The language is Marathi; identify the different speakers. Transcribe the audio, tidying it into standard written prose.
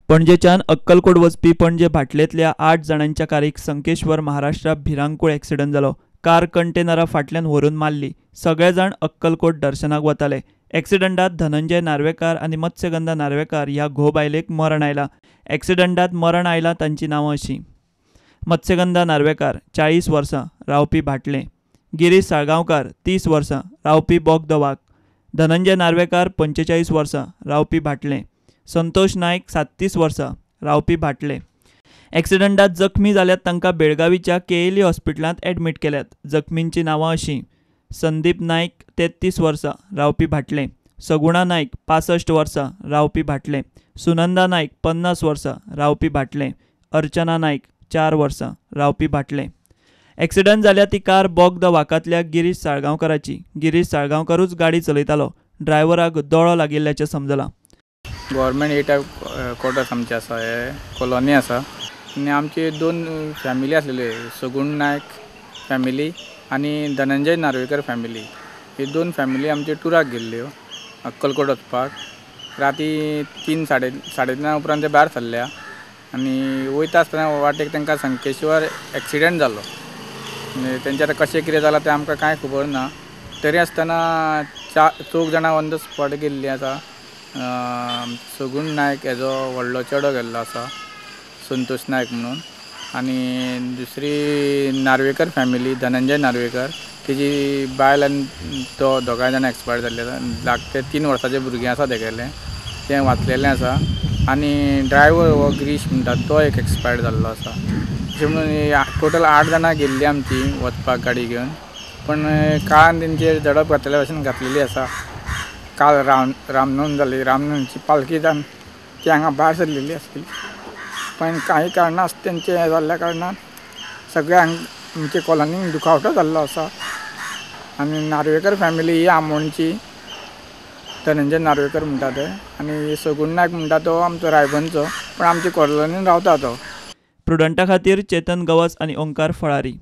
Speaker 1: पणजेच्यान अक्कलकोट वचपी पणजे भाटलेंतल्या 8 जाणांच्या कारयक संकेश्वर महाराष्ट्रा भिरांकूळ एक्सिडंट जालो। कार कंटेनरा फाटल्यान व्हरून मारली। सगळे जाण अक्कलकोट दर्शनाक वताले। एक्सिडंटात धनंजय नार्वेकार आनी मत्स्यगंधा नार्वेकार ह्या घोव बायलेक मरण आयलां। एक्सिडंटात मरण आयलां तांची नांवां अशीं: मत्स्यगंधा नार्वेकार 40 वर्सां, रावपी भाटलें; गिरीश साळगांवकार 30 वर्सां, रावपी बोगदवाग; धनंजय नार्वेकार 45 वर्सां, रावपी भाटलें; संतोष नायक 37 वर्सां, रावपी भाटलें। एक्सिडंटात जखमी जाल्यात तांकां बेळगावीच्या केएलई हॉस्पिटलांत एडमीट केल्यात। जखमींची नांवां अशीं: संदीप नायक 33 वर्सां, रावपी भाटलें; सगुणा नायक 65 वर्सां, रावपी भाटलें; सुनंदा नायक 50 वर्सां, रावपी भाटलें; अर्चना नायक 4 वर्सां, रावपी भाटलें। एक्सिडंट जाल्या ती कार बोगद वाकातल्या गिरीश साळगांवकाराची। गिरीश साळगांवकारूच गाडी चलयतालो। ड्रायव्हराक दोळो लागिल्ल्याचें समजलां।
Speaker 2: गव्हर्मेंट ए टायप क्वॉर्टर्स आमचे आसा, हे कॉलनी आसा आनी आमची 2 फॅमिली आसलेली, सगूण नायक फॅमिली आनी धनंजय नार्वेकर फॅमिली। ही 2 फॅमिली आमचे टुराक गेल्ल्यो अक्कलकोट वचपाक। राती 3 साडे 3 उपरांत ते भायर सरल्या आनी वयता आसतना वाटेक तांकां संकेश्वर एक्सिडंट जालो। तेंचे आतां कशें कितें जालां तें आमकां कांय खबर ना। तरी आसतना 4 जाणां ऑन द स्पॉट गेल्लीं आसा। सगूण नायक हेजो व्हडलो चेडो गेल्लो आसा, संतोष नायक म्हणून, आनी दुसरी नार्वेकर फॅमिली धनंजय नार्वेकर, तेजी बायल आनी तो दोगांय जाणां एक्सपायर जाल्ले। धाकटे 3 वर्साचें भुरगें आसा तेगेलें, तें वाचलेलें आसा। आनी ड्रायव्हर हो गिरीश म्हणटा तो एक एक्सपायर जाल्लो आसा। अशें म्हणून टोटल 8 जाणां गेल्लीं आमची वचपाक गाडी घेवन, पण काळान तेंचेर झडप घातलेल्या भशेन घातलेली आसा। काल रामनवमी जाली, रामनवमीची पालखी जावन ती हांगा भायर सरलेली आसली, पण काही कारणास्त तेंचे हें जाल्ल्या कारणान सगळ्यांक आमचे कॉलनीक दुखावटो जाल्लो आसा। आनी नार्वेकर फॅमिली ही आमोणची, धनंजय नार्वेकर म्हणटा ते, आनी सगूण नायक म्हणटा तो आमचो रायबंदचो, पण आमचे कॉलनीन रावता तो।
Speaker 1: प्रुडंटा खातीर चेतन गवस आनी ओंकार फळारी।